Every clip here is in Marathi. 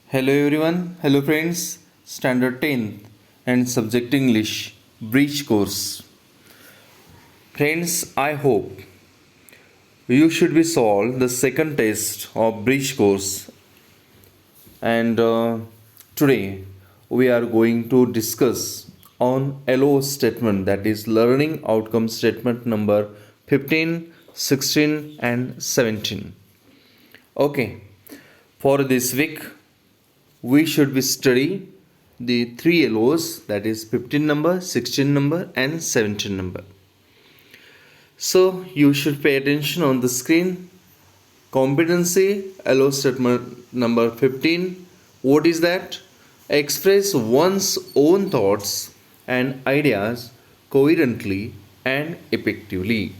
Hello everyone, hello friends, Standard 10th and Subject English, Bridge course. Friends, I hope you should be solved the second test of Bridge course and today we are going to discuss on LO statement, that is learning outcome statement number 15, 16 and 17. Okay, for this week we should be study the three LOs, that is 15 number, 16 number and 17 number. So you should pay attention on the screen. Competency LO statement number 15. What is that? Express one's own thoughts and ideas coherently and effectively.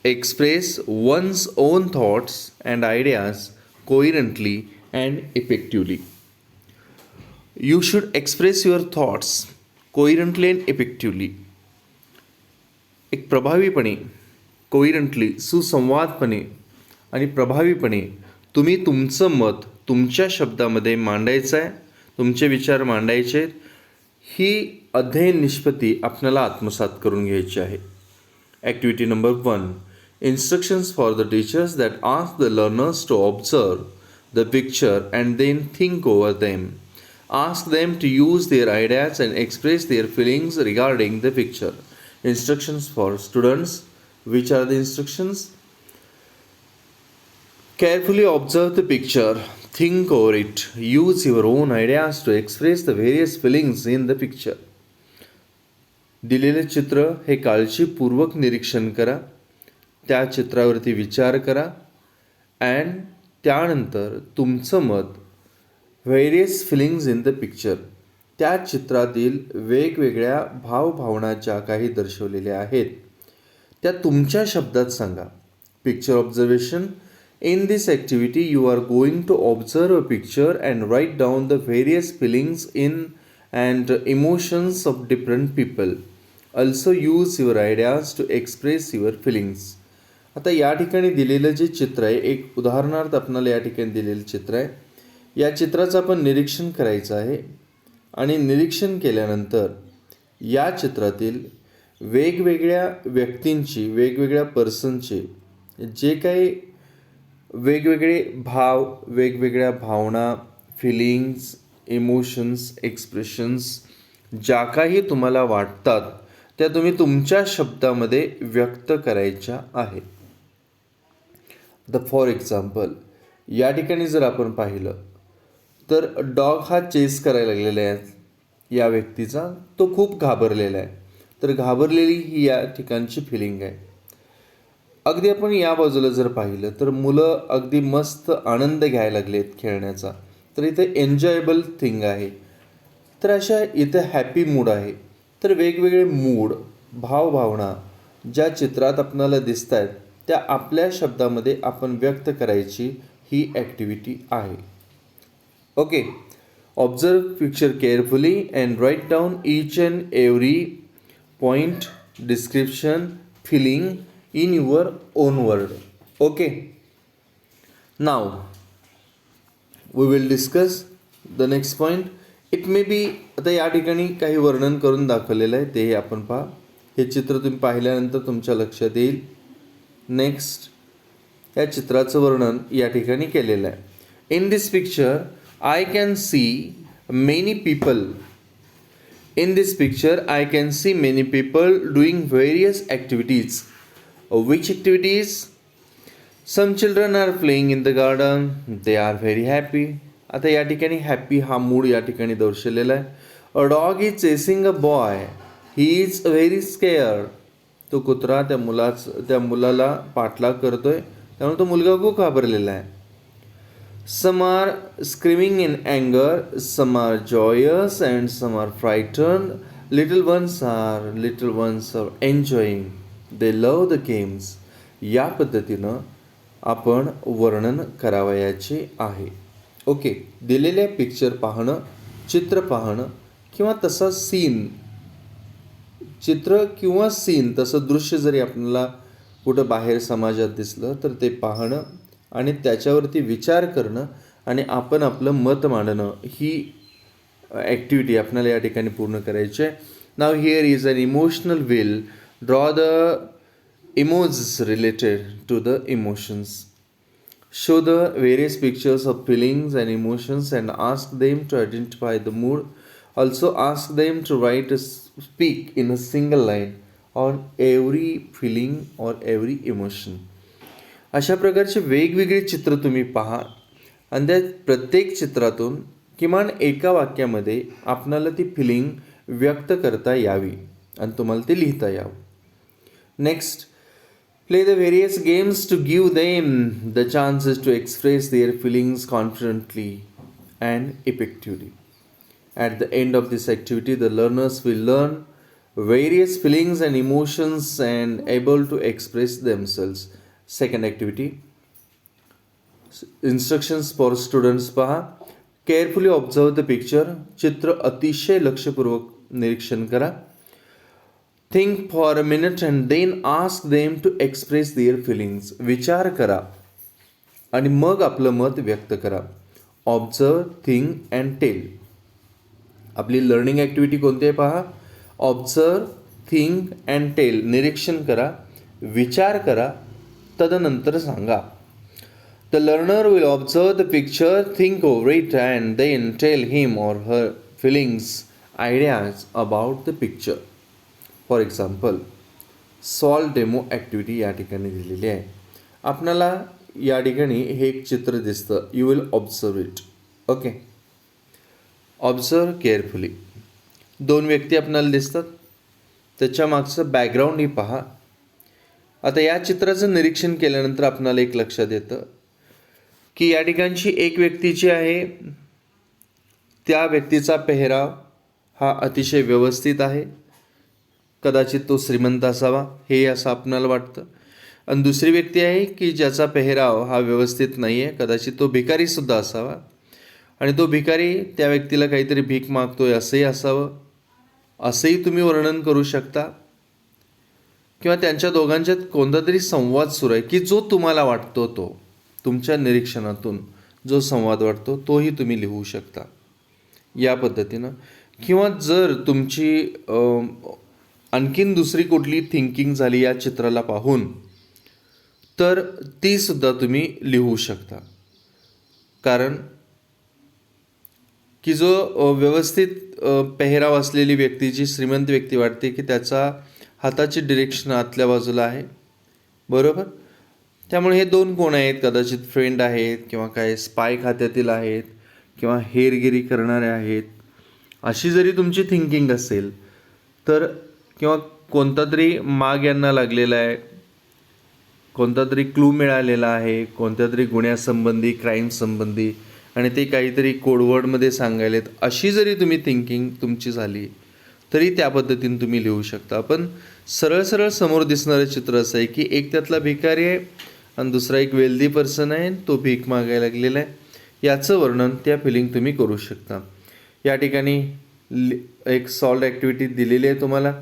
Express one's own thoughts and ideas coherently and effectively. You should express your thoughts coherently and effectively. एक प्रभावीपणे, कोहिरंटली, सुसंवादपणे आणि प्रभावीपणे तुम्ही तुमचं मत तुमच्या शब्दामध्ये मांडायचं आहे, तुमचे विचार मांडायचे आहेत. ही अध्ययन निष्पत्ती आपल्याला आत्मसात करून घ्यायची आहे. Activity number 1. Instructions for the teachers that ask the learners to observe the picture and then think over them. Ask them to use their ideas and express their feelings regarding the picture. Instructions for students. Which are the instructions? Carefully observe the picture. Think over it. Use your own ideas to express the various feelings in the picture. दिलेले चित्र हे काळजीपूर्वक निरीक्षण करा. त्या चित्रावरती विचार करा अँड त्यानंतर तुमचं मत various feelings in the picture, त्या चित्रातील वेगवेगळ्या भावभावना ज्या काही दर्शवलेल्या आहेत त्या तुमच्या शब्दात सांगा. Picture observation. In this activity you are going to observe a picture and write down the various feelings in and emotions of different people. Also use your ideas to express your feelings. आता या ठिकाणी दिलेलं जे चित्र आहे, एक उदाहरणार्थ आपल्याला या ठिकाणी दिलेलं चित्र आहे. या चित्राचं आपण निरीक्षण करायचं आहे आणि निरीक्षण केल्यानंतर या चित्रातील वेगवेगळ्या व्यक्तींची, वेगवेगळ्या पर्सनचे जे काही वेगवेगळे भाव, वेगवेगळ्या भावना, फिलिंग्स, इमोशन्स, एक्सप्रेशन्स ज्या काही तुम्हाला वाटतात त्या तुम्ही तुमच्या शब्दामध्ये व्यक्त करायच्या आहेत. फॉर एक्झाम्पल, या ठिकाणी जर आपण पाहिलं तर डॉग हा चेस करायला लागलेला आहे या व्यक्तीचा, तो खूप घाबरलेला आहे. तर घाबरलेली ही या ठिकाणची फिलिंग आहे. अगदी आपण या बाजूला जर पाहिलं तर मुलं अगदी मस्त आनंद घ्यायला लागलेत खेळण्याचा, तर इथे एन्जॉयबल थिंग आहे. तर अशा इथे हॅपी मूड आहे. तर वेगवेगळे मूड, भावभावना ज्या चित्रात आपल्याला दिसत आहेत त्या आपल्या शब्दामध्ये आपण व्यक्त करायची ही ॲक्टिव्हिटी आहे. Okay. Observe picture carefully and write down each and every point, description, feeling in your own word. Okay. Now we will discuss the next point. It may be, आता या ठिकाणी काही वर्णन करून दाखवलेलं आहे, तेही आपण पहा. हे चित्र तुम्ही पाहिल्यानंतर तुमच्या लक्षात येईल. नेक्स्ट, या चित्राचं वर्णन या ठिकाणी केलेलं आहे. In this picture I can see many people. In this picture I can see many people doing various activities. Which activities? Some children are playing in the garden. They are very happy. आता या ठिकाणी हॅपी हा मूड या ठिकाणी दर्शवलेला आहे. A dog is chasing a boy. He is very scared. तो कुत्रा त्या मुलाला पाठलाग करतोय, त्यामुळे तो मुलगा खूप घाबरलेला आहे. सम आर स्क्रीमिंग इन अँगर, some are joyous and some are frightened. Little ones are enjoying. They love the games. या पद्धतीनं आपण वर्णन करावयाचे आहे. ओके. दिलेल्या पिक्चर पाहणं, चित्र पाहणं किंवा तसा सीन, चित्र किंवा सीन, तसं दृश्य जरी आपल्याला कुठं बाहेर समाजात दिसलं तर ते पाहणं आणि त्याच्यावरती विचार करणं आणि आपण आपलं मत मांडणं ही ॲक्टिव्हिटी आपल्याला या ठिकाणी पूर्ण करायची आहे. Now here is an emotional wheel. Draw the emojis related to the emotions. Show the various pictures of feelings and emotions and ask them to identify the mood. Also ask them to speak in a single line on every feeling or every emotion. अशा प्रकारचे वेगवेगळे चित्र तुम्ही पहा आणि त्या प्रत्येक चित्रातून किमान एका वाक्यामध्ये आपणाला ती फिलिंग व्यक्त करता यावी आणि तुम्हाला ते लिहिता यावं. Next, play the various games to give them the chances to express their feelings confidently and effectively. At the end of this activity, the learners will learn various feelings and emotions and able to express themselves. Second activity, instructions for students पहा. Carefully observe the picture. चित्र अतिशय लक्षपूर्वक निरीक्षण करा. Think for a minute and then ask them to express their feelings. विचार करा आणि मग आपलं मत व्यक्त करा. Observe, think and tell. आपली लर्निंग ॲक्टिव्हिटी कोणती आहे पहा. Observe, think and tell. निरीक्षण करा, विचार करा, तदनंतर सांगा. The learner will observe the picture, think over it and then tell him or her feelings, ideas about the picture. For example, solve demo activity या ठिकाणी दिलेली आहे. आपणाला या ठिकाणी हे एक चित्र दिसतं. You will observe it. Okay, observe carefully. दोन व्यक्ती आपणाला दिसतात, त्याच्या मागचं बॅकग्राऊंडही पहा. आता या चित्राचं निरीक्षण केल्यानंतर आपणाला एक लक्षात येतं की या ठिकाणची एक व्यक्ती जी आहे त्या व्यक्तीचा पेहराव हा अतिशय व्यवस्थित आहे. कदाचित तो श्रीमंत असावा हे असं आपणाला वाटतं. आणि दुसरी व्यक्ती आहे की ज्याचा पेहराव हा व्यवस्थित नाही आहे. कदाचित तो भिकारीसुद्धा असावा आणि तो भिकारी त्या व्यक्तीला काहीतरी भीक मागतोय असंही असावं, असंही तुम्ही वर्णन करू शकता. किंवा त्यांच्या दोघांच्यात कोणता तरी संवाद सुरू आहे की जो तुम्हाला वाटतो, तो तुमच्या निरीक्षणातून जो संवाद वाटतो तोही तुम्ही लिहू शकता या पद्धतीनं. किंवा जर तुमची आणखीन दुसरी कुठली थिंकिंग झाली या चित्राला पाहून तर तीसुद्धा तुम्ही लिहू शकता. कारण की जो व्यवस्थित पेहराव असलेली व्यक्ती, जी श्रीमंत व्यक्ती वाटते की त्याचा हाताची डिरेक्शन आतल्या बाजूला आहे, बरोबर. त्यामुळे हे दोन कोण आहेत, कदाचित फ्रेंड आहेत किंवा काय स्पाय खात्यातील आहेत किंवा हेरगिरी करणारे आहेत. अशी जरी तुमची थिंकिंग असेल तर, किंवा कोणता तरी माग यांना लागलेला आहे, कोणता तरी क्लू मिळालेला आहे कोणत्या तरी गुन्ह्यासंबंधी, क्राईमसंबंधी, आणि ते काहीतरी कोडवर्डमध्ये सांगायलेत, अशी जरी तुम्ही थिंकिंग तुमची झाली तरी त्या पद्धतीने तुम्ही लिहू शकता. पण सरळ सरळ समोर दिसणारं चित्र असं आहे की एक त्यातला भिकारी आहे आणि दुसरा एक वेल्दी पर्सन आहे, तो भीक मागायला लागलेला आहे. याचं वर्णन, त्या फिलिंग तुम्ही करू शकता. या ठिकाणी एक सॉल्व ॲक्टिव्हिटी दिलेली आहे, तुम्हाला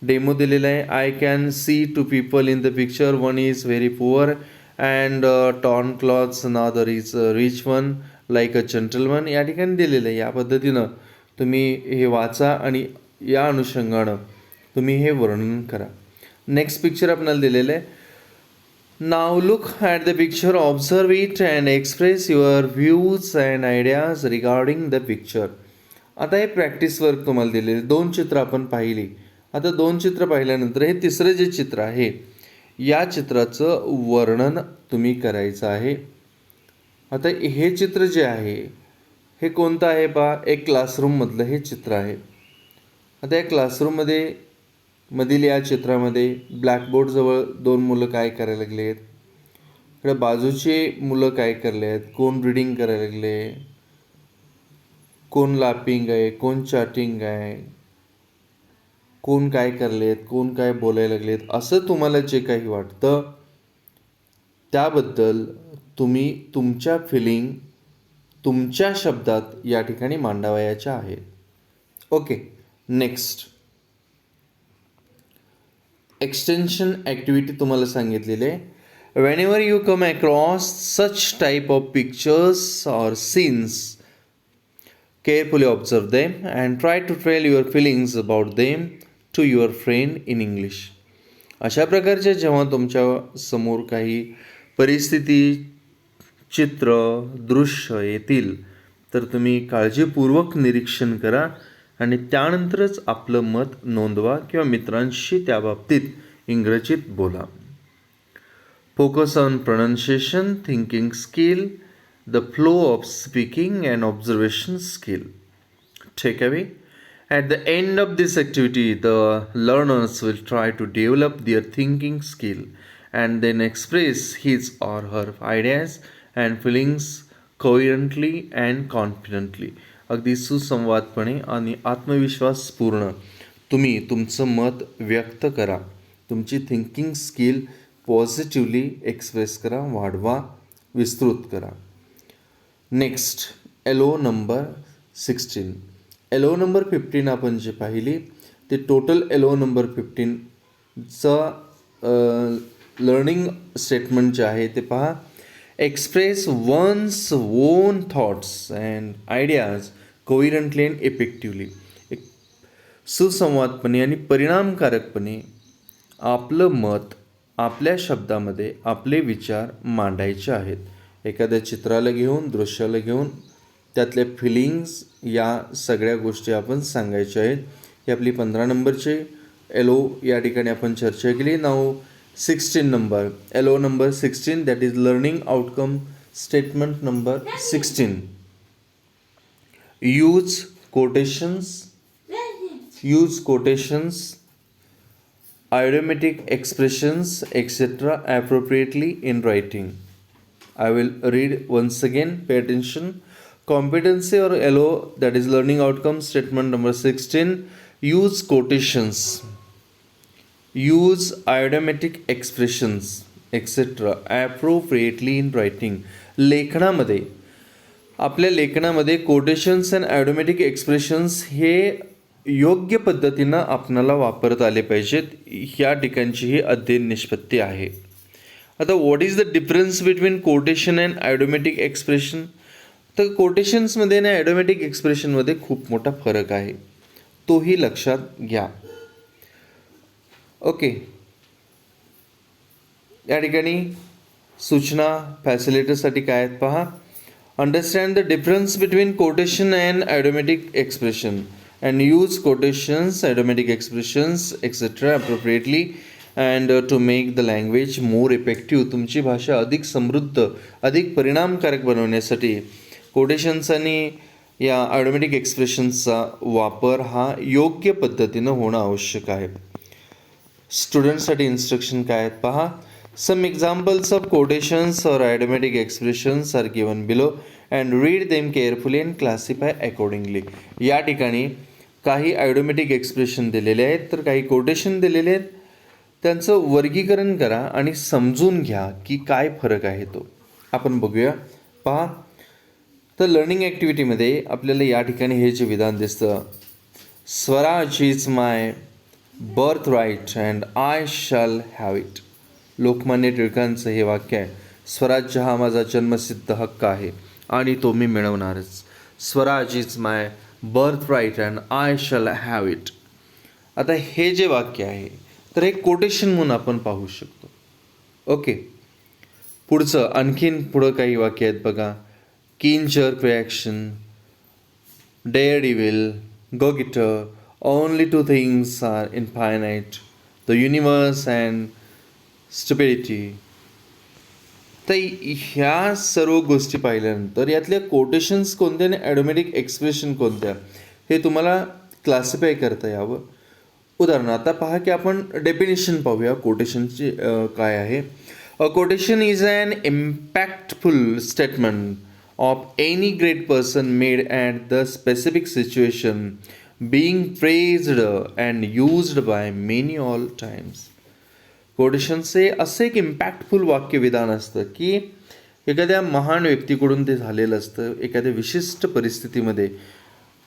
डेमो दिलेला आहे. I can see two people in the picture. One is very poor and torn clothes, another is rich one like a gentleman. या ठिकाणी दिलेलं आहे. या पद्धतीनं तुम्ही हे वाचा आणि या अनुषंगानं तुम्ही हे वर्णन करा. नेक्स्ट पिक्चर आपल्याला दिलेलं आहे. Now look at the picture, observe it and express your views and ideas regarding the picture. आता हे प्रॅक्टिस वर्क तुम्हाला दिलेले. दोन चित्र आपण पाहिली. आता दोन चित्र पाहिल्यानंतर हे तिसरं जे चित्र आहे, या चित्राचं वर्णन तुम्ही करायचं आहे. आता हे चित्र जे आहे हे कोणतं आहे पहा. एक क्लासरूममधलं हे चित्र आहे. आता या क्लासरूममध्ये मधील या चित्रामध्ये ब्लॅकबोर्डजवळ दोन मुलं काय करायला लागले आहेत, इकडे बाजूचे मुलं काय करले आहेत, कोण रीडिंग करायला लागले, कोण लापिंग आहे, कोण चॅटिंग आहे, कोण काय करलेत, कोण काय बोलायला लागलेत, असं तुम्हाला जे काही वाटतं त्याबद्दल तुम्ही तुमच्या फिलिंग तुमच्या शब्दात या ठिकाणी मांडावयाच्या आहेत. ओके, नेक्स्ट एक्सटेन्शन ॲक्टिव्हिटी तुम्हाला सांगितलेली आहे. Whenever you come across such type of pictures or scenes, carefully observe them and try to tell your feelings about them to your friend in English. अशा प्रकारच्या जेव्हा तुमच्या समोर काही परिस्थिती, चित्र, दृश्य येतील तर तुम्ही काळजीपूर्वक निरीक्षण करा आणि त्यानंतरच आपलं मत नोंदवा किंवा मित्रांशी त्याबाबतीत इंग्रजीत बोला. Focus on pronunciation, thinking skill, the flow of speaking and observation skill. Takeaway: at the end of this activity, the learners will try to develop their thinking skill and then express his or her ideas and feelings coherently and confidently. अगदी सुसंवादपणे आणि आत्मविश्वासपूर्ण तुम्ही तुमचं मत व्यक्त करा. तुमची थिंकिंग स्किल पॉझिटिव्हली एक्सप्रेस करा, वाढवा, विस्तृत करा. Next, ELO number 16. ELO number 15 आपण जे पाहिली ते टोटल एलो नंबर 15चा लर्निंग स्टेटमेंट जे आहे ते पहा. Express one's own thoughts and ideas coherently and effectively. एक सुसंवादपणे आणि परिणामकारकपणे आपलं मत आपल्या शब्दामध्ये आपले विचार मांडायचे आहेत. एखाद्या चित्राला घेऊन, दृश्याला घेऊन त्यातल्या फिलिंग्स या सगळ्या गोष्टी आपण सांगायच्या आहेत. ही आपली 15 नंबरची एलो या ठिकाणी आपण चर्चा केली. Now 16 number, ELO number 16, that is learning outcome statement number 16. Use quotations, idiomatic expressions, etc. appropriately in writing. I will read once again. Pay attention. Competency or LO, that is learning outcome statement number 16. Use quotations. Use idiomatic expressions, etc. appropriately in writing. लेखनामध्ये, आपल्या लेखनामध्ये कोटेशन्स अँड आयडोमॅटिक एक्सप्रेशन्स हे योग्य पद्धतीनं आपणाला वापरता आले पाहिजेत. ह्या ठिकाणची ही अध्ययन निष्पत्ती आहे. आता what is the difference between quotation and idiomatic expression? तर कोटेशन्समध्ये आणि आयडोमॅटिक एक्सप्रेशनमध्ये खूप मोठा फरक आहे, तोही लक्षात घ्या. ओके, या ठिकाणी सूचना फॅसिलिटीसाठी काय आहेत पहा. Understand the difference between quotation and idiomatic expression and use quotations, idiomatic expressions, etc. appropriately and to make the language more effective. तुमची भाषा अधिक समृद्ध, अधिक परिणामकारक बनवण्यासाठी कोटेशन्स आणि या ऑटोमॅटिक एक्सप्रेशन्सचा वापर हा योग्य पद्धतीनं होणं आवश्यक आहे. स्टुडंटसाठी इन्स्ट्रक्शन काय आहेत पहा. सम एक्झाम्पल्स ऑफ कोटेशन्स और automatic expressions are given below and read them carefully and classify accordingly. या ठिकाणी काही ऑटोमॅटिक एक्सप्रेशन दिलेले आहेत तर काही कोटेशन दिलेले आहेत. त्यांचं वर्गीकरण करा आणि समजून घ्या की काय फरक आहे तो. आपण बघूया पहा. तर लर्निंग ॲक्टिव्हिटीमध्ये आपल्याला या ठिकाणी हे जे विधान दिसतं, Swaraj is my birth right and I shall have it. Lokmanya टिळकांचं हे वाक्य आहे. स्वराज्य हा माझा जन्मसिद्ध हक्क आहे आणि तो मी मिळवणारच. Swaraj is my birth right and I shall have it. आता हे जे वाक्य आहे तर हे कोटेशन म्हणून आपण पाहू शकतो. ओके, पुढचं आणखीन पुढं काही वाक्य आहेत बघा. Keen jerk reaction, daredevil, go getter, only two things are infinite, the universe and stupidity. तर ह्या सर्व गोष्टी पाहिल्यानंतर यातल्या कोटेशन्स कोणत्या आणि ॲडोमॅटिक एक्सप्रेशन कोणत्या हे तुम्हाला क्लासिफाय करता यावं. उदाहरण आता पहा की आपण डेफिनेशन पाहूया कोटेशनची काय आहे. A quotation is an impactful statement of any great person made at the specific situation being praised and used by many all times. कोटेशनचे असे एक इम्पॅक्टफुल वाक्यविधान असतं की एखाद्या महान व्यक्तीकडून ते झालेलं असतं एखाद्या विशिष्ट परिस्थितीमध्ये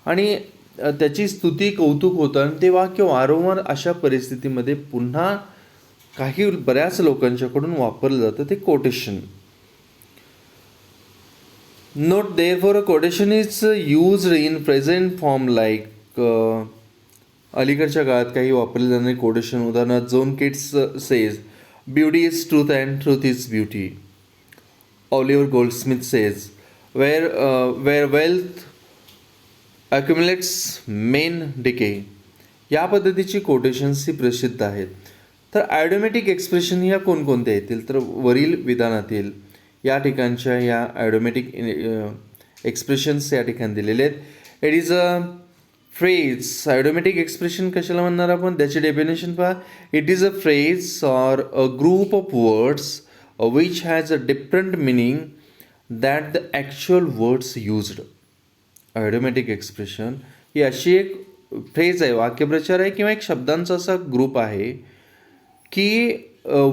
आणि त्याची स्तुती कौतुक होतं आणि ते वाक्य वारंवार अशा परिस्थितीमध्ये पुन्हा काही बऱ्याच लोकांच्याकडून वापरलं जातं ते quotation. Note therefore a quotation is used in present form like अलीकडच्या काळात काही वापरले जाणारे कोटेशन, उदाहरणार्थ John Keats says beauty is truth and truth is beauty. Oliver Goldsmith says where wealth accumulates men decay. या पद्धतीची कोटेशन्स ही प्रसिद्ध आहेत. तर आयडियोमॅटिक एक्सप्रेशन ह्या कोणकोणत्या येतील, तर वरील विधानातील या ठिकाणच्या या आयडियोमॅटिक एक्सप्रेशन्स या ठिकाणी दिलेले आहेत. It is a phrase. Idiomatic expression कशाला म्हणणार आपण, त्याची डेफिनेशन पहा. It is a phrase or a group of words which has a different meaning that the actual words used. Idiomatic expression ही अशी एक फ्रेज आहे, वाक्यप्रचार आहे किंवा एक शब्दांचा असा ग्रुप आहे की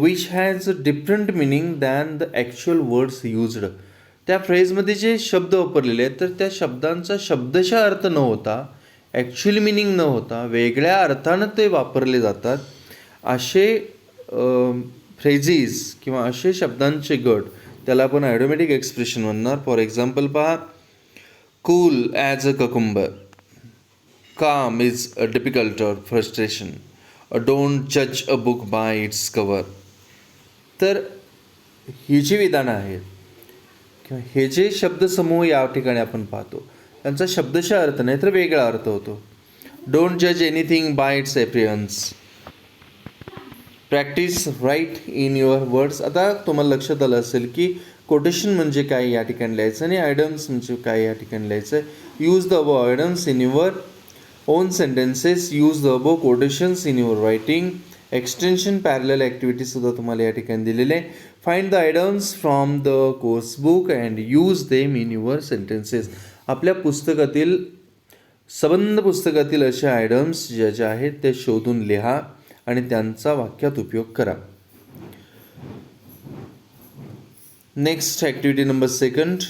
which has different meaning than the actual words used. त्या फ्रेजमध्ये जे शब्द वापरलेले आहेत तर त्या शब्दांचा शब्दशः अर्थ न होता, ॲक्च्युअल मिनिंग न होता, वेगळ्या अर्थानं ते वापरले जातात. असे फ्रेझिस किंवा असे शब्दांचे गट त्याला आपण आयडियोमॅटिक एक्सप्रेशन म्हणणार. फॉर एक्झाम्पल पहा, cool as a cucumber, calm is a difficult or frustration, don't judge a book by its cover. तर ही जी विधानं आहेत किंवा हे जे शब्दसमूह या ठिकाणी आपण पाहतो त्यांचा शब्दशः अर्थ नाही तर वेगळा अर्थ होतो. डोंट जज anything by its appearance, practice write in your words. आता तुम्हाला लक्षात आलं असेल की कोटेशन म्हणजे काय या ठिकाणी लिहायचं आणि आयडम्स म्हणजे काय या ठिकाणी लिहायचं. Use the above idioms in your own sentences, use the above quotations in your writing. Extension parallel ॲक्टिव्हिटीसुद्धा तुम्हाला या ठिकाणी दिलेले आहे. Find the idioms from the course book and use them in your sentences. आपल्या पुस्तकातील संबंध पुस्तकातील असे आयडम्स ज्या आहेत ते शोधून लिहा आणि त्यांचा वाक्यात उपयोग करा. Next activity number 2,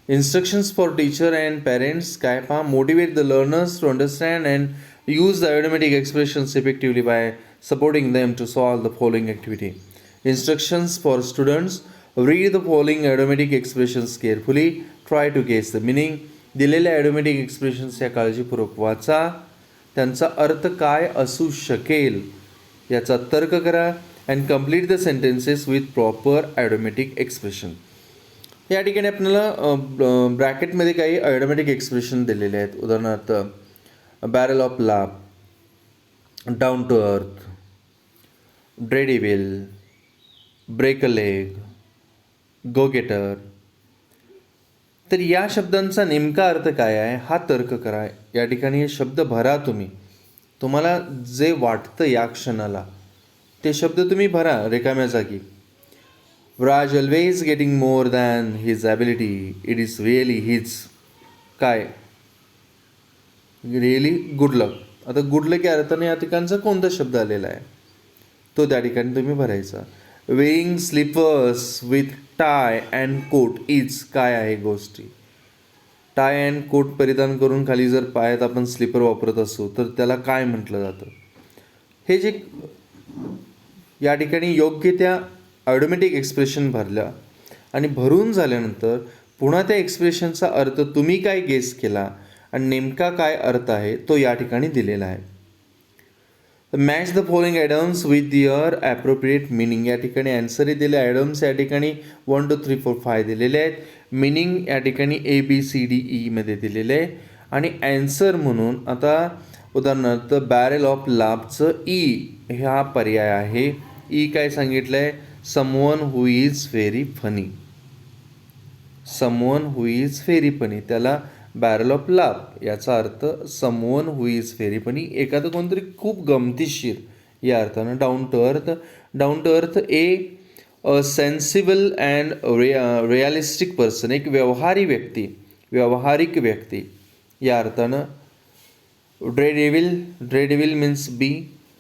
instructions for teacher and parents. काय पहा, motivate the learners to understand and use the idiomatic expressions effectively by supporting them to solve the following activity. Instructions for students. Read the following idiomatic expressions carefully, try to guess the meaning. दिलेले आयडियोमॅटिक एक्सप्रेशन्स या काळजीपूर्वक वाचा, त्यांचा अर्थ काय असू शकेल याचा तर्क करा. And complete the sentences with proper idiomatic expression. या ठिकाणी आपल्याला ब्रॅकेटमध्ये काही आयडियोमॅटिक एक्सप्रेशन दिलेले आहेत. उदाहरणार्थ barrel of laugh, down to earth, daredevil, break a leg, गो गेटर. तर या शब्दांचा नेमका अर्थ काय आहे हा तर्क करा. या ठिकाणी हे शब्द भरा. तुम्हाला जे वाटतं या क्षणाला ते शब्द तुम्ही भरा रिकाम्या जागी. Raj always getting more than his ability, it is really his काय, रिअली गुड लक. आता गुड लक या अर्थाने या ठिकाणचा कोणता शब्द आलेला आहे तो त्या ठिकाणी तुम्ही भरायचा. Wearing slippers with tie and coat is काय आहे गोष्टी. टाय अँड कोट परिधान करून खाली जर पायात आपण स्लीपर वापरत असू तर त्याला काय म्हटलं जातं. हे जे या ठिकाणी योग्य त्या ऑटोमॅटिक एक्सप्रेशन भरल्या आणि भरून झाल्यानंतर पुन्हा त्या एक्सप्रेशनचा अर्थ तुम्ही काय गेस केला आणि नेमका काय अर्थ आहे तो या ठिकाणी दिलेला आहे. Match the following idioms with their appropriate meaning. या ठिकाणी ॲन्सरही दिले. आयडम्स या ठिकाणी 1 2 3 4 5 दिलेले आहेत. मिनिंग या ठिकाणी ABCDE मध्ये दिलेले आहे. आणि ॲन्सर म्हणून आता उदाहरणार्थ बॅरल ऑफ लाफचं E हा पर्याय आहे. E काय सांगितलं आहे, someone who is very funny. Someone who is very funny त्याला बॅरल ऑफ लाफ याचा अर्थ someone who is very funny, एखादं कोणतरी खूप गमतीशीर या अर्थानं. Down to earth. Down to earth a sensible and realistic person, एक व्यावहारिक व्यक्ती या अर्थानं. ड्रेडेविल मीन्स बी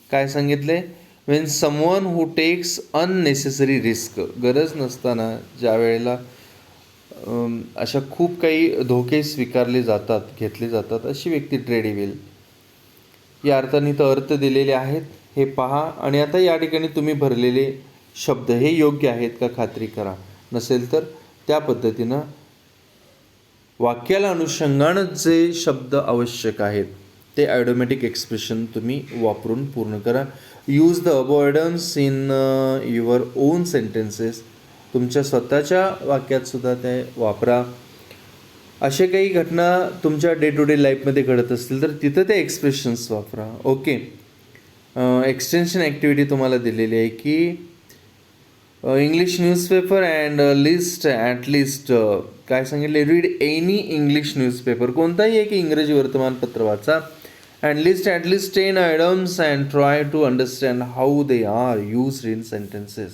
काय सांगितले, means someone who text unnecessary risk. गरज नसताना ज्या वेळेला अशा खूप काही धोके स्वीकारले जातात, घेतले जातात अशी व्यक्ती ड्रेडेविल या अर्थाने तर अर्थ दिलेले आहेत. हे पहा आणि आता या ठिकाणी तुम्ही भरलेले शब्द हे योग्य आहेत का खात्री करा. नसेल तर त्या पद्धतीनं वाक्याला अनुषंगानं जे शब्द आवश्यक आहेत ते ॲडोमॅटिक एक्सप्रेशन तुम्ही वापरून पूर्ण करा. Use the abundance in your own sentences. तुमच्या स्वतःच्या वाक्यातसुद्धा ते वापरा. असे काही घटना तुमच्या डे टू डे लाईफमध्ये घडत असतील तर तिथं ते एक्सप्रेशन्स वापरा. ओके. एक्सटेन्शन ॲक्टिव्हिटी तुम्हाला दिलेली आहे की English newspaper and list at list काय सांगितले, रीड एनी इंग्लिश न्यूजपेपर, कोणताही एक इंग्रजी वर्तमानपत्र वाचा. And list at least 10 idioms and try to understand how they are used in sentences.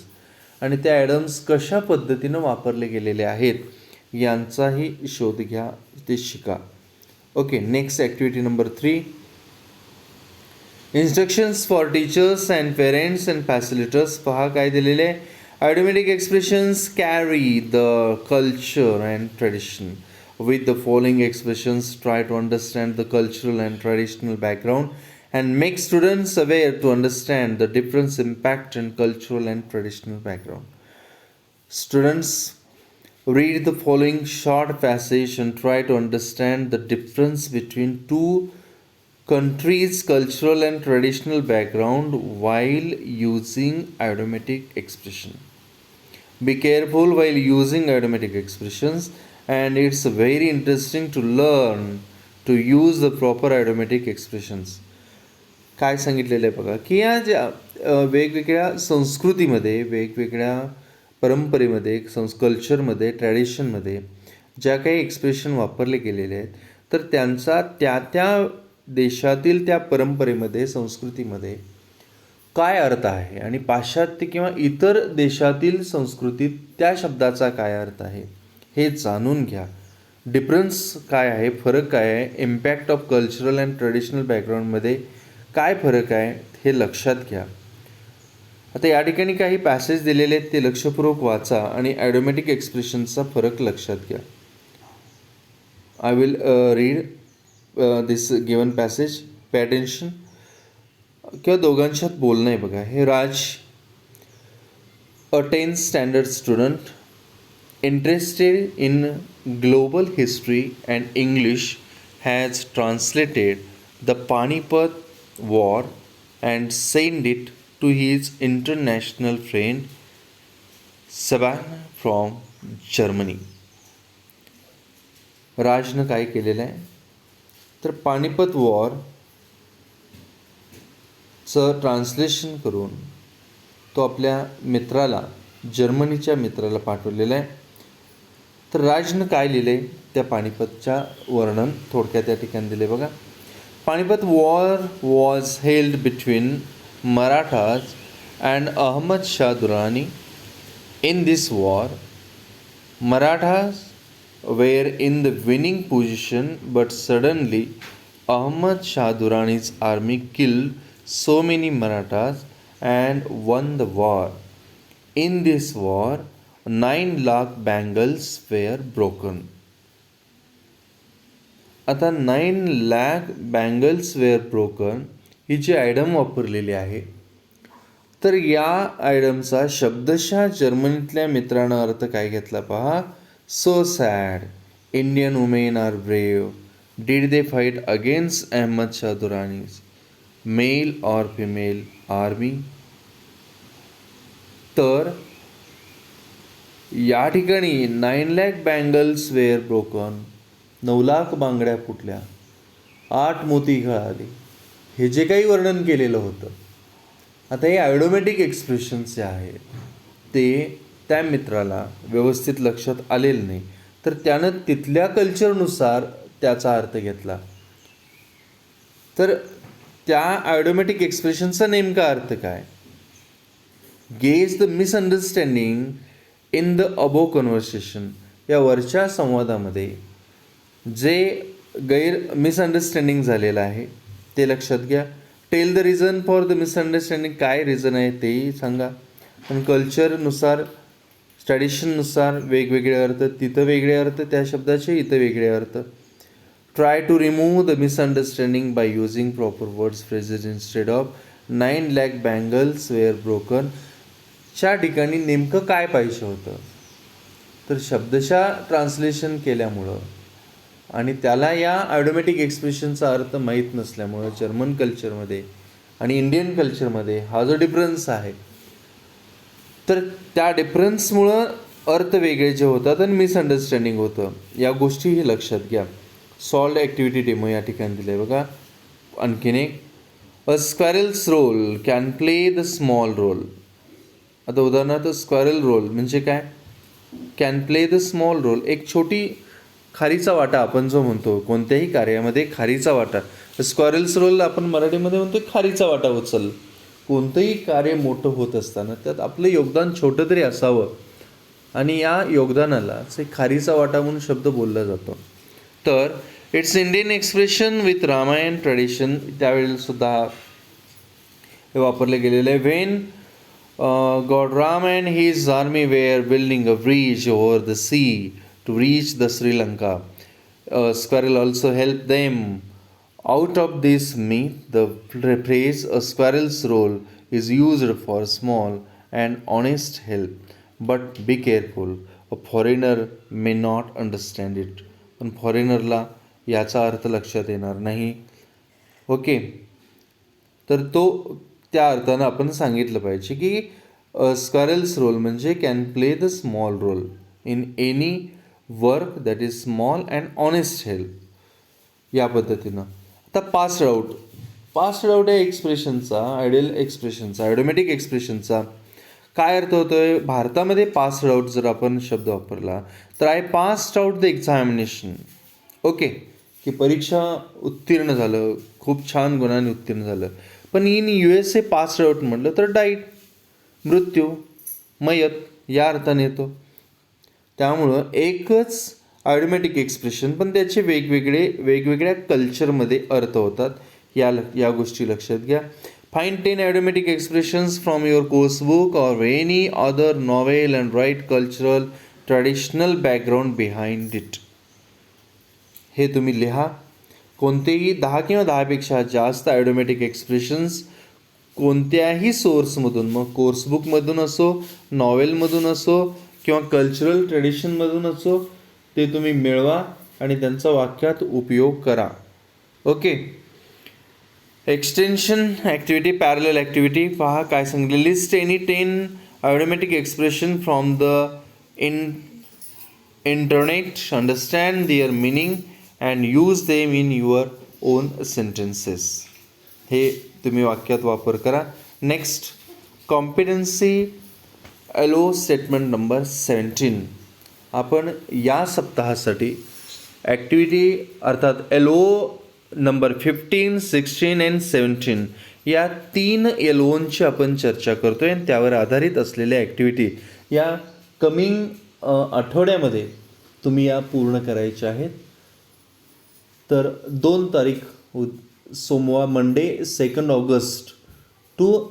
आणि त्या ॲडम्स कशा पद्धतीनं वापरले गेलेले आहेत यांचाही शोध घ्या, ते शिका. Okay. Next activity number 3, instructions for teachers and parents and facilitators. पहा काय दिलेले आहे. Idiomatic expressions carry the culture and tradition. With the following expressions try to understand the cultural and traditional background and make students aware to understand the difference impact and cultural and traditional background. Students, read the following short passage and try to understand the difference between two countries' cultural and traditional background while using idiomatic expression. Be careful while using idiomatic expressions, and it's very interesting to learn to use the proper idiomatic expressions. काय सांगितलेलं आहे बघा की या ज्या वेगवेगळ्या संस्कृतीमध्ये, वेगवेगळ्या परंपरेमध्ये, कल्चरमध्ये, ट्रॅडिशनमध्ये ज्या काही एक्सप्रेशन वापरले गेलेले आहेत तर त्यांचा त्या त्या देशातील त्या परंपरेमध्ये, संस्कृतीमध्ये काय अर्थ आहे आणि पाश्चात्य किंवा इतर देशातील संस्कृतीत त्या शब्दाचा काय अर्थ आहे हे जाणून घ्या. डिफरन्स काय आहे, फरक काय आहे, impact of cultural and traditional बॅकग्राऊंडमध्ये काय फरक आहे हे लक्षात घ्या. आता या ठिकाणी काही पॅसेज दिलेले आहेत ते लक्षपूर्वक वाचा आणि ॲडोमॅटिक एक्सप्रेशनचा फरक लक्षात घ्या. I will read this given passage. Pay attention. किंवा दोघांच्यात बोलणं आहे बघा. हे राज, अ 10th standard student interested in global history and English, has translated the Panipat War and sent it to his international friend Savannah from Germany. राजनं काय केलेलं आहे तर पानिपत वॉरचं ट्रान्सलेशन करून तो आपल्या मित्राला, जर्मनीच्या मित्राला पाठवलेलं आहे. तर राजनं काय लिहिले त्या पानिपतच्या वर्णन थोडक्यात या ठिकाणी दिले बघा. Panipat war was held between Marathas and Ahmad Shah Durrani. In this war Marathas were in the winning position but suddenly Ahmad Shah Durrani's army killed so many Marathas and won the war. In this war, 9 lakh bangles were broken. आता 9 lakh bangles were broken ही जी आयडम वापरलेली आहे तर या आयडमचा शब्दशः जर्मनीतल्या मित्रानं अर्थ काय घेतला पहा. So sad, Indian women are brave, did they fight against Ahmad Shah Durranis, male और फिमेल आर्मी. तर या ठिकाणी 9 lakh bangles were broken, 9 lakh बांगड्या फुटल्या, 8 मोती गळाले, हे जे काही वर्णन केलेलं होतं. आता हे ॲडोमॅटिक एक्सप्रेशन्स जे आहेत ते त्या मित्राला व्यवस्थित लक्षात आलेलं नाही तर त्यानं तिथल्या कल्चरनुसार त्याचा अर्थ घेतला. तर त्या ॲडोमॅटिक एक्सप्रेशनचा नेमका अर्थ काय. Gauge the misunderstanding in the above conversation. या वरच्या संवादामध्ये जे मिसअंडरस्टँडिंग झालेलं आहे ते लक्षात घ्या. Tell the reason for the misunderstanding. काय रिझन आहे तेही सांगा. आणि कल्चरनुसार, ट्रॅडिशननुसार वेगवेगळे अर्थ, तिथं वेगळे अर्थ त्या शब्दाचे, इथं वेगळे अर्थ. Try to remove the misunderstanding by using proper words, phrases instead of 9 lakh bangles were broken. च्या ठिकाणी नेमकं काय पाहिजे होतं, तर शब्दशः ट्रान्सलेशन केल्यामुळं आणि त्याला या ऑटोमॅटिक एक्सप्रेशनचा अर्थ माहीत नसल्यामुळं जर्मन कल्चरमध्ये आणि इंडियन कल्चरमध्ये हा जो डिफरन्स आहे, तर त्या डिफरन्समुळं अर्थ वेगळे जे होतात आणि मिसअंडरस्टँडिंग होतं. या गोष्टीही लक्षात घ्या. सॉल्ड ॲक्टिव्हिटी डेमो या ठिकाणी दिलं आहे बघा. आणखीन एक, a squirrel's role can play the small role. आता उदाहरणार्थ स्क्वॅरल रोल म्हणजे काय, can play the small role, एक छोटी खारीचा वाटा आपण जो म्हणतो कोणत्याही कार्यामध्ये खारीचा वाटा. स्क्वॅरल्स रोल आपण मराठीमध्ये म्हणतो खारीचा वाटा उचल. कोणतंही कार्य मोठं होत असताना त्यात आपलं योगदान छोटं तरी असावं आणि या योगदानालाच एक खारीचा वाटा म्हणून शब्द बोलला जातो. तर it's Indian expression with Ramayana tradition, त्यावेळेला सुद्धा हे वापरले गेलेलं आहे. When God Ram and his army were building a bridge over the sea to reach the Sri Lanka. Squirrel also helped them. Out of this myth, the phrase "a squirrel's role" is used for small and honest help. But be careful, a foreigner may not understand it. पण फॉरेनरला याचा अर्थ लक्षात येणार नाही. ओके, तर तो त्या अर्थानं आपण सांगितलं पाहिजे की स्क्वॅरल्स रोल म्हणजे can play the small role in any work that is small and honest help, या पद्धतीनं. आता पास्ट आउट या एक्सप्रेशनचा, आयडियल एक्सप्रेशनचा, ऑटोमॅटिक एक्सप्रेशनचा काय अर्थ होतो आहे. भारतामध्ये पास्ट आउट जर आपण शब्द वापरला तर I passed out the examination. Okay, की परीक्षा उत्तीर्ण झालं, खूप छान गुणांनी उत्तीर्ण झालं. पण इन USA पास्ड आउट म्हटलं तर डाईट, मृत्यू, मयत या अर्थाने येतो. त्यामुळं एकच ऑटोमॅटिक एक्सप्रेशन पण त्याचे वेगवेगळ्या कल्चरमध्ये अर्थ होतात. या गोष्टी लक्षात घ्या. Find 10 automatic expressions from your course book or any other novel and write cultural traditional background behind it. हे तुम्ही लिहा. कोणतेही 10 किंवा 10पेक्षा जास्त ऑटोमॅटिक एक्सप्रेशन्स कोणत्याही सोर्समधून, मग कोर्सबुकमधून असो, नॉवेलमधून असो किंवा कल्चरल ट्रेडिशनमधून असो, ते तुम्ही मिळवा आणि त्यांचा वाक्यात उपयोग करा. Okay, extension activity, parallel activity पहा काय सांगितलं. List any 10 automatic expression from the internet, understand their meaning and use them in your own sentences. हे तुम्ही वाक्यात वापर करा. Next, competency ELO statement number 17. आपण या सप्ताहासाठी ॲक्टिव्हिटी अर्थात एलो नंबर 15, 16 अँड 17 या 3 एलोनची आपण चर्चा करतो आहे आणि त्यावर आधारित असलेल्या ॲक्टिव्हिटी या कमिंग आठवड्यामध्ये तुम्ही या पूर्ण करायच्या आहेत. तर 2 तारीख सोमवार, Monday 2 August to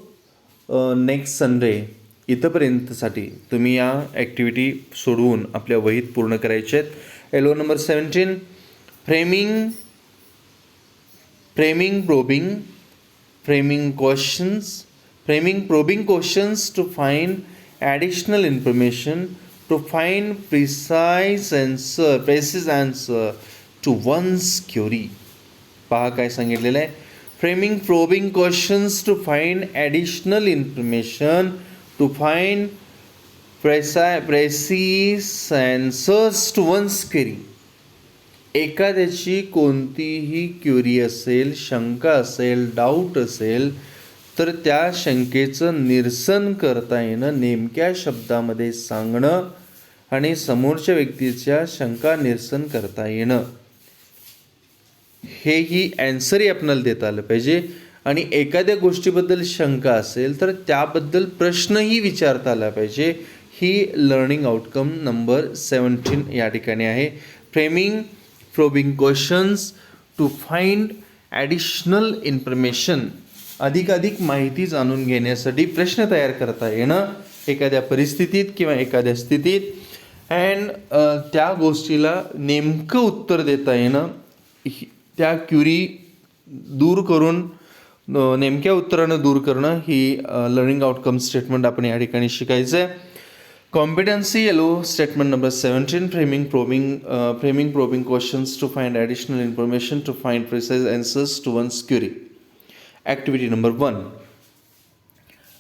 next Sunday इथंपर्यंतसाठी तुम्ही या ॲक्टिव्हिटी सोडवून आपल्या वहीत पूर्ण करायचे आहेत. ELO number 17, framing probing questions to find additional information, to find precise answer to one's query. पहा काय सांगितलेलं आहे. Framing probing questions to find additional information, to find precise answers to one's query. एखाद्याची कोणतीही क्युरी असेल, शंका असेल, डाऊट असेल तर त्या शंकेचं निरसन करता येणं, नेमक्या शब्दामध्ये सांगणं आणि समोरच्या व्यक्तीच्या शंका निरसन करता येणं, हेही ॲन्सरही आपल्याला देता आलं पाहिजे. आणि एखाद्या गोष्टीबद्दल शंका असेल तर त्याबद्दल प्रश्नही विचारता आला पाहिजे. ही लर्निंग आउटकम नंबर 17 या ठिकाणी आहे. Framing probing questions to find additional information, अधिकाधिक माहिती जाणून घेण्यासाठी प्रश्न तयार करता येणं एखाद्या परिस्थितीत किंवा एखाद्या स्थितीत, अँड त्या गोष्टीला नेमकं उत्तर देता येणं, त्या क्युरी दूर करून नेमक्या उत्तरानं दूर करणं ही लर्निंग आउटकम स्टेटमेंट आपण या ठिकाणी शिकायचं आहे. Competency yellow statement number 17, framing probing questions to find additional information to find precise answers to one's query. Activity number 1.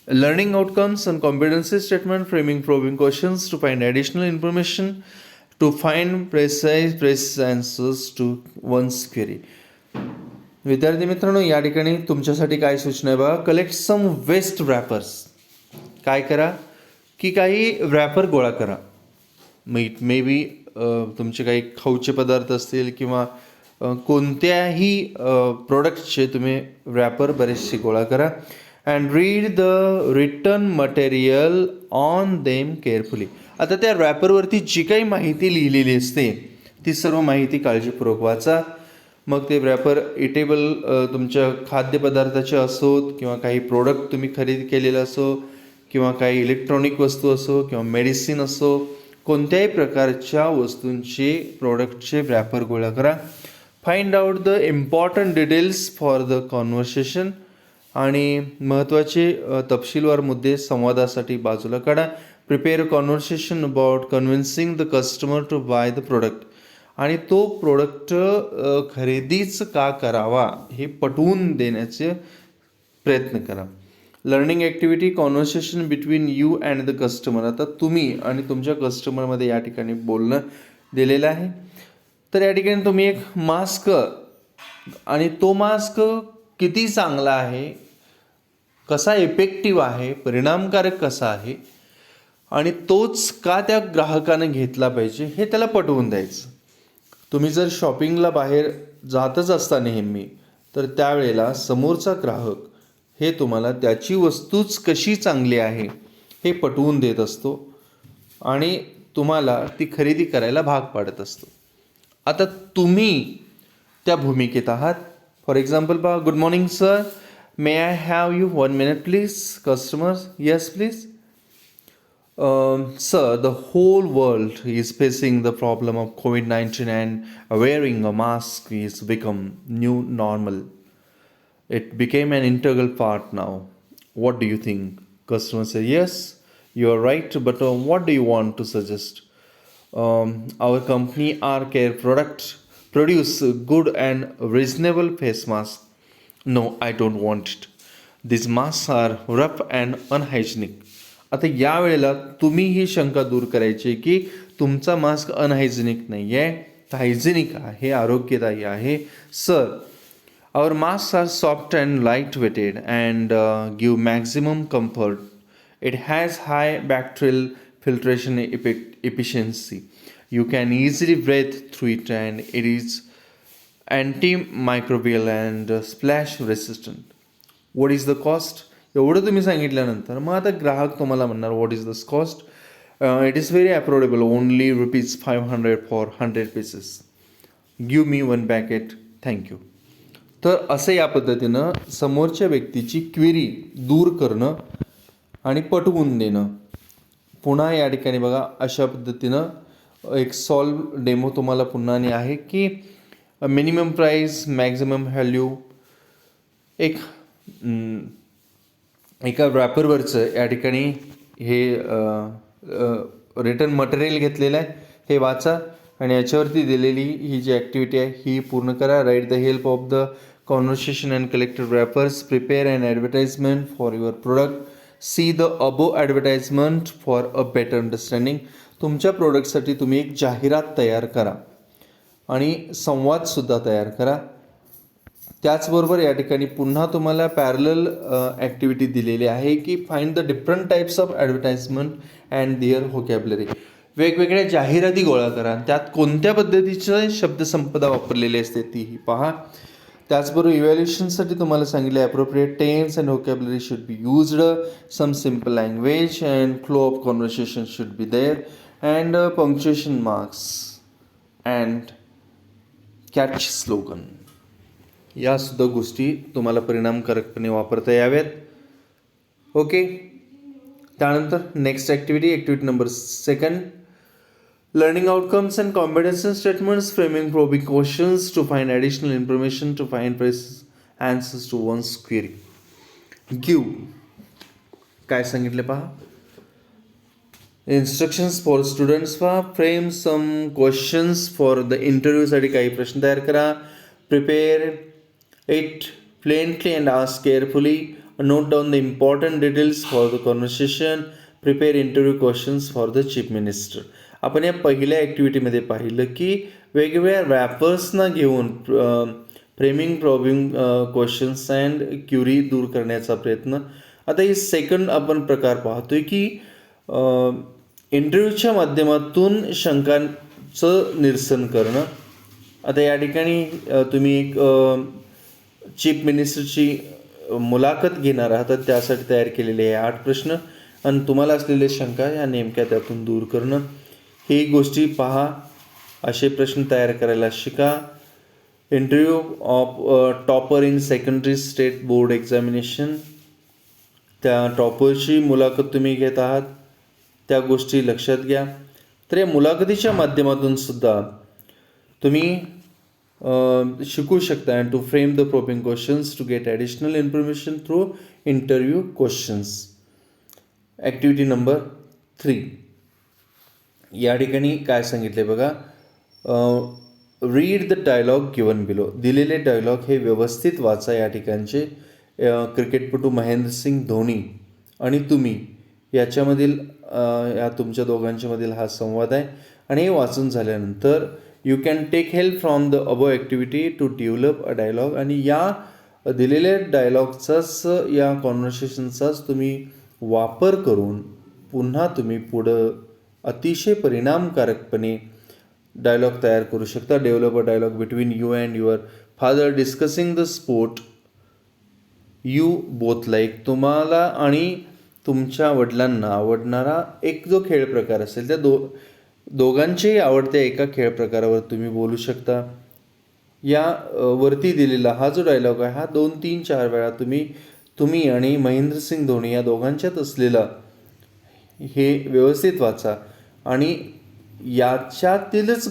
Learning outcomes and competency statement, framing probing questions to find additional information to find precise answers to one's query. विद्यार्थी मित्रांनो, या ठिकाणी तुमच्यासाठी काय सूचना आहे बघा. Collect some waste wrappers. काय करा की काही रॅपर गोळा करा. मे बी तुमचे काही खाऊचे पदार्थ असतील किंवा कोणत्याही प्रोडक्टचे तुम्ही रॅपर बरेचसे गोळा करा. And read the written material on them carefully. आता त्या रॅपरवरती जी काही माहिती लिहिलेली असते ती सर्व माहिती काळजीपूर्वक वाचा. मग ते रॅपर इटेबल तुमच्या खाद्यपदार्थाचे असोत किंवा काही प्रोडक्ट तुम्ही खरेदी केलेलं असो किंवा काही इलेक्ट्रॉनिक वस्तू असो किंवा मेडिसिन असो, कोणत्याही प्रकारच्या वस्तूंचे प्रोडक्टचे रॅपर गोळा करा. Find out the important details for the conversation. आणि महत्त्वाचे तपशीलवार मुद्दे संवादासाठी बाजूला काढा. Prepare conversation about convincing the customer to buy the product. आणि तो प्रोडक्ट खरेदीच का करावा हे पटवून देण्याचे प्रयत्न करा. Learning activity conversation between you and the customer. आता तुम्ही आणि तुमच्या कस्टमरमध्ये या ठिकाणी बोलणं दिलेलं आहे. तर या ठिकाणी तुम्ही एक मास्क आणि तो मास्क किती चांगला आहे, कसा इफेक्टिव्ह आहे, परिणामकारक कसा आहे आणि तोच का त्या ग्राहकानं घेतला पाहिजे हे त्याला पटवून द्यायचं. तुम्ही जर शॉपिंगला बाहेर जातच असता नेहमी, तर त्यावेळेला समोरचा ग्राहक हे तुम्हाला त्याची वस्तूच कशी चांगली आहे हे पटवून देत असतो आणि तुम्हाला ती खरेदी करायला भाग पाडत असतो. आता तुम्ही त्या भूमिकेत आहात. फॉर एक्झाम्पल पहा, good morning sir, may I have you 1 minute please. Customers, yes please. Sir, the whole world is facing the problem of COVID-19 and wearing a mask is become new normal. It became an integral part now. What do you think? Customer say, yes, you are right, but what do you want to suggest? Our company, our care product, produce good and reasonable face mask. No, I don't want it. These masks are rough and unhygienic. आता यावेळेला तुम्ही ही शंका दूर करायची की तुमचा मास्क अनहायजेनिक नाही आहे, हायजेनिक आहे, आरोग्यदायी आहे. Sir, our mask are soft and light weighted and give maximum comfort. It has high bacterial filtration efficiency. You can easily breathe through it and it is antimicrobial and splash resistant. What is the cost? एवढं तुम्ही सांगितल्यानंतर मग आता ग्राहक तुम्हाला म्हणणार, what is this cost? It is very affordable, only ₹500 for 100 pieces. Give me 1 packet, thank you. तर असं या पद्धतीनं समोरच्या व्यक्तीची क्वेरी दूर करणं आणि पटवून देणं. पुन्हा या ठिकाणी बघा, अशा पद्धतीनं एक सॉल्व डेमो तुम्हाला पुन्हा आहे की मिनिमम प्राईस, मॅक्झिमम व्हॅल्यू. एका रॅपरवरचं या ठिकाणी हे रिटर्न मटेरियल घेतलेलं आहे, हे वाचा आणि याच्यावरती दिलेली ही जी ॲक्टिव्हिटी आहे ही पूर्ण करा. Write the help of the conversation and collected wrappers. Prepare and advertisement for your product. See the above advertisement for a better understanding. तुमच्या प्रोडक्टसाठी तुम्ही एक जाहिरात तयार करा आणि संवादसुद्धा तयार करा. त्याचबरोबर या ठिकाणी पुन्हा तुम्हाला पॅरलल ॲक्टिव्हिटी दिलेली आहे की find the different types of advertisement and their vocabulary. वेगवेगळ्या जाहिराती गोळा करा, त्यात कोणत्या पद्धतीचे शब्दसंपदा वापरलेली असते तीही पहा. त्याचबरोबर इव्हॅल्युएशनसाठी तुम्हाला सांगितलं appropriate tense and vocabulary should be used. Some simple language and flow of conversation should be there and punctuation marks and catch slogan. यासुद्धा गोष्टी तुम्हाला परिणामकारकपणे वापरता याव्यात. ओके. त्यानंतर next activity number 2. Learning outcomes and competency statements, framing probing questions to find additional information to find answers to one's query. Give. काय सांगितले पहा. इन्स्ट्रक्शन्स फॉर स्टुडंट्स पहा. Frame some questions for the इंटरव्ह्यूसाठी काही प्रश्न तयार करा. Prepare it fluently and ask carefully. Note down the important details for the conversation. Prepare interview questions for the chief minister. आपण या पहिल्या ॲक्टिव्हिटीमध्ये पाहिलं की वेगवेगळ्या रॅपर्सना घेऊन framing problem questions and query दूर करण्याचा प्रयत्न. आता ही सेकंड आपण प्रकार पाहतोय की इंटरव्ह्यूच्या माध्यमातून शंकांचं निरसन करणं. आता या ठिकाणी तुम्ही एक चीफ मिनिस्टरची मुलाखत घेणार आहात, तर त्यासाठी तयार केलेले हे 8 प्रश्न आणि तुम्हाला असलेले शंका या नेमक्या त्यातून दूर करणं. ही गोष्टी पहा, असे प्रश्न तयार करायला शिका. Interview of topper in secondary state board examination. त्या टॉपरची मुलाखत तुम्ही घेत आहात, त्या गोष्टी लक्षात घ्या. तर या मुलाखतीच्या माध्यमातून सुद्धा तुम्ही शिकू शकता and to frame the probing questions to get additional information through interview questions. Activity number 3. या ठिकाणी काय सांगितले बघा. Read the dialogue given below. दिलेले डायलॉग हे व्यवस्थित वाचा. या ठिकाणचे क्रिकेटपटू महेंद्रसिंग धोनी आणि तुम्ही याच्यामधील या तुमच्या दोघांच्या मधील हा संवाद आहे. आणि हे वाचून झाल्यानंतर you can take help from the above activity to develop a dialogue. आणि या दिलेल्या डायलॉगचाच या कॉन्व्हर्सेशनचाच तुम्ही वापर करून पुन्हा तुम्ही पुढं अतिशय परिणामकारकपणे डायलॉग तयार करू शकता. Develop a dialogue between you and your father discussing the sport you both like. तुम्हाला आणि तुमच्या वडिलांना आवडणारा एक जो खेळ प्रकार असेल त्या दोघांचेही आवडत्या एका खेळ प्रकारावर तुम्ही बोलू शकता. या वरती दिलेला हा जो डायलॉग आहे हा 2, 3, 4 वेळा तुम्ही आणि महेंद्रसिंग धोनी या दोघांच्यात असलेला हे व्यवस्थित वाचा आणि याच्यातीलच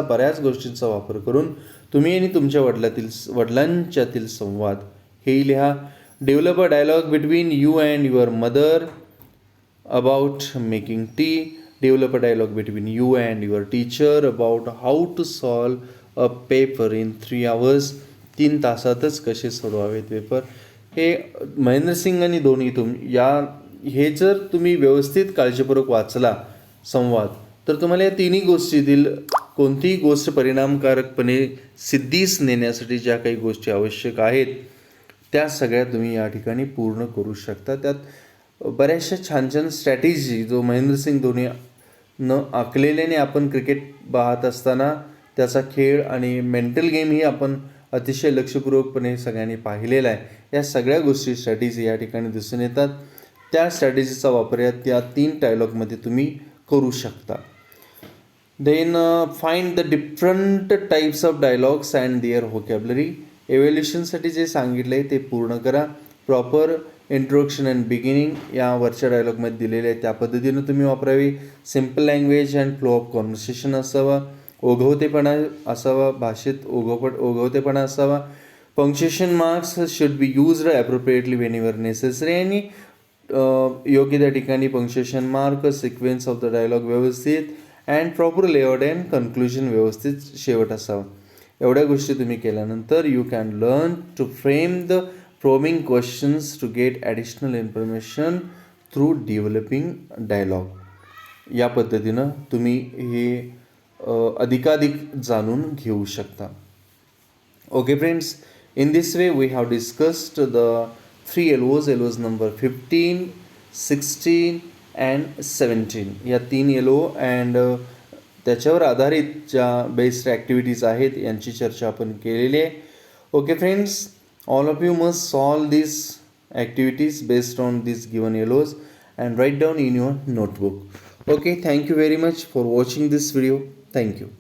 बऱ्याच गोष्टींचा वापर करून तुम्ही आणि तुमच्या वडिलांच्यातील संवाद हे लिहा. Develop a dialogue between you and your mother about making tea. Develop a dialogue between you and your teacher about how to solve a paper in 3 hours. 3 तासातच कसे सोडवावेत पेपर. हे महेंद्रसिंग आणि धोनी हे जर तुम्ही व्यवस्थित काळजीपूर्वक वाचला संवाद तर तुम्हाला या तिन्ही गोष्टीतील कोणतीही गोष्ट परिणामकारकपणे सिद्धीस नेण्यासाठी ज्या काही गोष्टी आवश्यक आहेत त्या सगळ्या तुम्ही या ठिकाणी पूर्ण करू शकता. त्यात बऱ्याचशा छान छान स्ट्रॅटेजी जो महेंद्रसिंग धोनी न आखलेल्याने आपण क्रिकेट पाहत असताना त्याचा खेळ आणि मेंटल गेमही आपण अतिशय लक्षपूर्वकपणे सगळ्यांनी पाहिलेला आहे. या सगळ्या गोष्टी स्ट्रॅटेजी या ठिकाणी दिसून येतात. त्या स्ट्रॅटेजीचा वापर या 3 डायलॉगमध्ये तुम्ही करू शकता. Then find the different types of dialogues and their vocabulary. एव्हॅल्युशनसाठी जे सांगितलं आहे ते पूर्ण करा. प्रॉपर इंट्रोडक्शन अँड बिगिनिंग या वरच्या डायलॉगमध्ये दिलेले आहे त्या पद्धतीनं तुम्ही वापरावी. Simple language and flow of conversation असावा. ओघवतेपणा असावा, भाषेत ओघवतेपणा असावा. Punctuation marks should be used appropriately whenever necessary. आणि योग्य त्या ठिकाणी punctuation mark, sequence of the dialogue व्यवस्थित and proper layout and conclusion व्यवस्थित शेवट असावा. एवढ्या गोष्टी तुम्ही केल्यानंतर you can learn to frame the probing questions to get additional information through developing dialogue. या पद्धतीनं तुम्ही हे अधिकाधिक जाणून घेऊ शकता. Okay friends, in this way we have discussed the 3 LOs. LOs number 15, 16 and 17. या 3 LO and त्याच्यावर आधारित ज्या बेस्ड ॲक्टिव्हिटीज आहेत यांची चर्चा आपण केलेली आहे. Okay friends, all of you must solve this activities based on this given LOs and write down in your notebook. Okay, thank you very much for watching this video. Thank you.